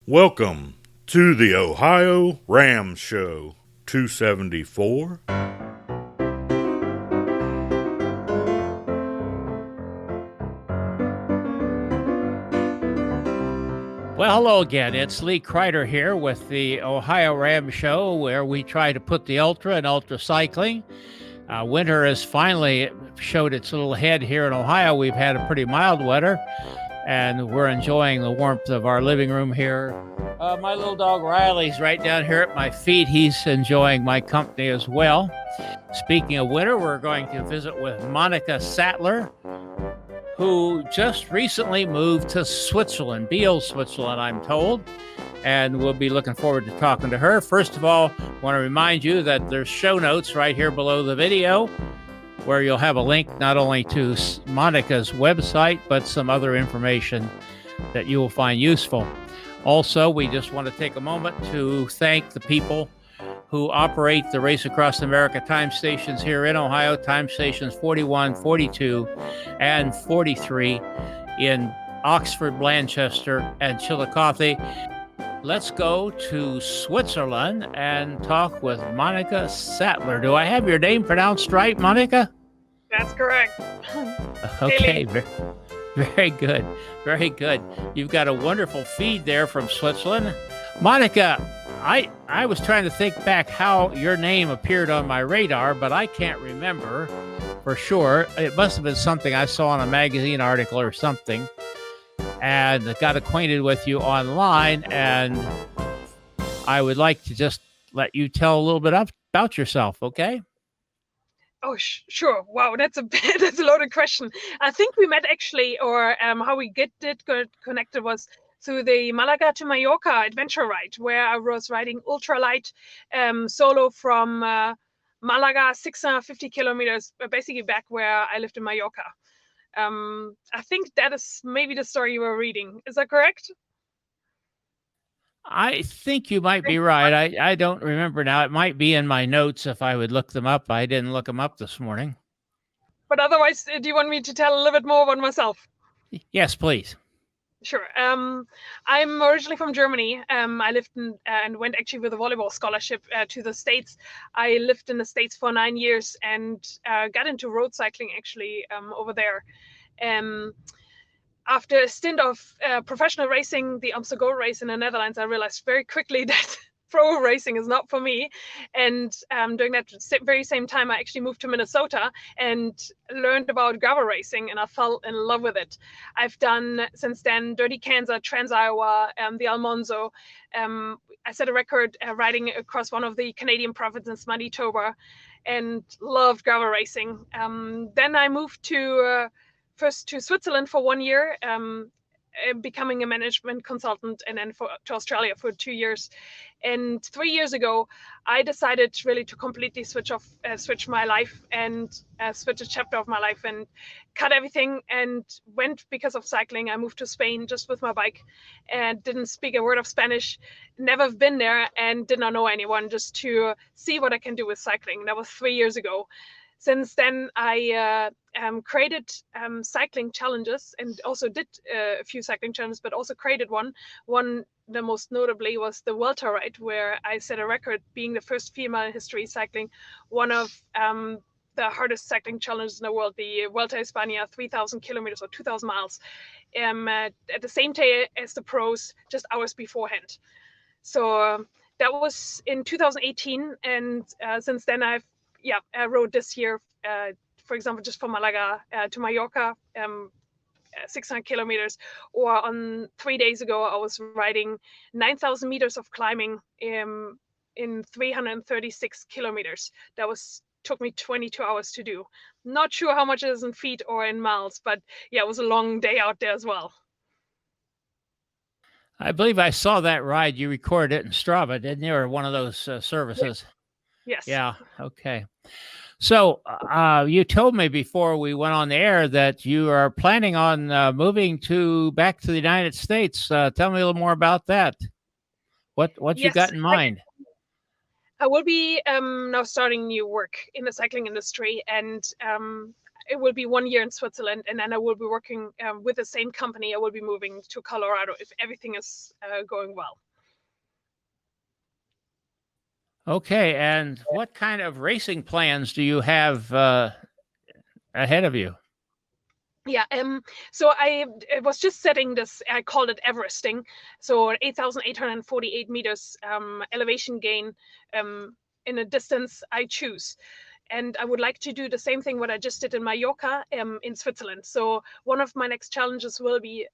Welcome to the OhioRAAM Show 274. Well, hello again. It's Lee Kreider here with the OhioRAAM Show, where we try to put the ultra and ultra cycling. Winter has finally showed its little head here in Ohio. We've had a pretty mild winter, and we're enjoying the warmth of our living room here. My little dog Riley's right down here at my feet. He's enjoying my company as well. Speaking of winter, we're going to visit with Monika Sattler, who just recently moved to Switzerland, Biel, Switzerland, I'm told. And we'll be looking forward to talking to her. First of all, I want to remind you that there's show notes right here below the video, where you'll have a link not only to Monika's website, but some other information that you will find useful. Also, we just want to take a moment to thank the people who operate the Race Across America time stations here in Ohio, time stations 41, 42, and 43 in Oxford, Blanchester, and Chillicothe. Let's go to Switzerland and talk with Monika Sattler. Do I have your name pronounced right, Monika? That's correct. Okay, very good. Very good. You've got a wonderful feed there from Switzerland. Monika, I was trying to think back how your name appeared on my radar, but I can't remember for sure. It must have been something I saw in a magazine article or something, and got acquainted with you online, and I would like to just let you tell a little bit about yourself, okay? Oh, sure. Wow, that's a loaded question. I think we met actually, or how we did get connected was through the Malaga to Mallorca adventure ride, where I was riding ultralight solo from Malaga, 650 kilometers, basically back where I lived in Mallorca. I think that is maybe the story you were reading. Is that correct? I think you might be right. I don't remember now. It might be in my notes if I would look them up. I didn't look them up this morning. But otherwise, do you want me to tell a little bit more about myself? Yes, please. Sure. I'm originally from Germany. I lived in and went actually with a volleyball scholarship to the States. I lived in the States for 9 years and got into road cycling actually over there. After a stint of professional racing, the Amstel Gold Race in the Netherlands, I realized very quickly that pro racing is not for me. And during that very same time, I actually moved to Minnesota and learned about gravel racing, and I fell in love with it. I've done since then Dirty Kansas, Trans Iowa, the Almonzo. I set a record riding across one of the Canadian provinces, Manitoba, and loved gravel racing. Then I moved first to Switzerland for 1 year, becoming a management consultant, and then to Australia for 2 years. And 3 years ago, I decided really to completely switch my life and switch a chapter of my life and cut everything and went because of cycling. I moved to Spain just with my bike and didn't speak a word of Spanish, never been there and did not know anyone, just to see what I can do with cycling. That was 3 years ago. Since then, I created cycling challenges and also did a few cycling challenges, but also created one. One, the most notably, was the Vuelta ride, where I set a record being the first female in history cycling one of the hardest cycling challenges in the world, the Vuelta a España, 3,000 kilometers or 2,000 miles, at the same day as the pros, just hours beforehand. So that was in 2018, and since then I rode this year, for example, just from Malaga to Mallorca, 600 kilometers, or on 3 days ago, I was riding 9,000 meters of climbing in 336 kilometers. That took me 22 hours to do. Not sure how much it is in feet or in miles, but yeah, it was a long day out there as well. I believe I saw that ride. You recorded it in Strava, didn't you, or one of those services? Yes. Yeah. Okay. So you told me before we went on the air that you are planning on moving back to the United States. Tell me a little more about that. What you got in mind? I will be now starting new work in the cycling industry, and it will be 1 year in Switzerland, and then I will be working with the same company. I will be moving to Colorado if everything is going well. Okay, and what kind of racing plans do you have ahead of you? Yeah, so I was just setting this, I called it Everesting. So 8,848 meters elevation gain in a distance I choose. And I would like to do the same thing what I just did in Mallorca in Switzerland. So one of my next challenges will be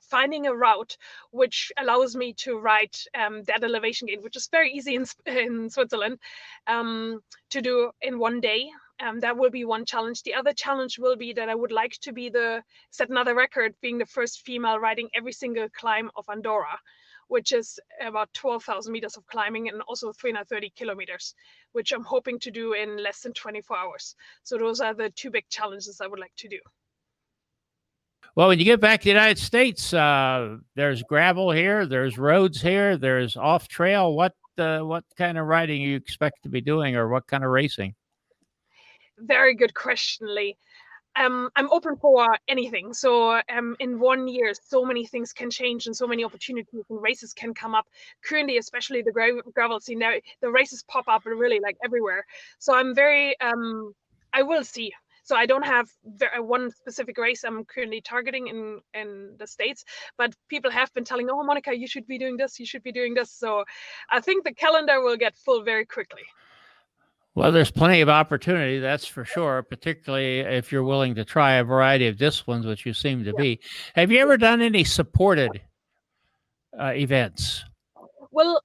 finding a route which allows me to ride that elevation gain, which is very easy in Switzerland to do in 1 day. That will be one challenge. The other challenge will be that I would like to set another record, being the first female riding every single climb of Andorra, which is about 12,000 meters of climbing and also 330 kilometers, which I'm hoping to do in less than 24 hours. So those are the two big challenges I would like to do. Well, when you get back to the United States, there's gravel here, there's roads here, there's off trail. What kind of riding you expect to be doing, or what kind of racing? Very good question, Lee. I'm open for anything. So in 1 year, so many things can change and so many opportunities and races can come up. Currently, especially the gravel scene, now the races pop up really like everywhere. So I'm very, I will see. So I don't have one specific race I'm currently targeting in the States, but people have been telling, oh, Monika, you should be doing this, you should be doing this. So I think the calendar will get full very quickly. Well, there's plenty of opportunity, that's for sure, particularly if you're willing to try a variety of disciplines, which you seem to be. Have you ever done any supported events? Well,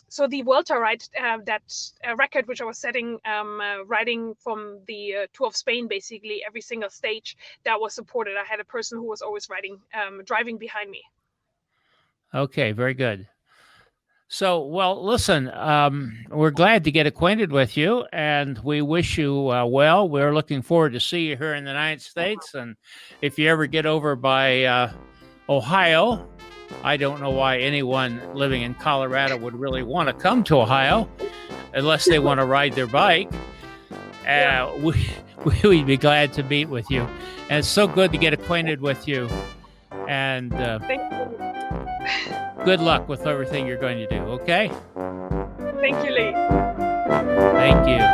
so the Vuelta ride, that record which I was setting, riding from the Tour of Spain, basically every single stage, that was supported. I had a person who was always driving behind me. Okay, very good. So, well, listen, we're glad to get acquainted with you, and we wish you well. We're looking forward to see you here in the United States, and if you ever get over by Ohio, I don't know why anyone living in Colorado would really want to come to Ohio unless they want to ride their bike. We'd be glad to meet with you, and it's so good to get acquainted with you. And Thank you. Good luck with everything you're going to do, okay? Thank you, Lee. Thank you.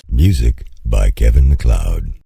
Music by Kevin MacLeod.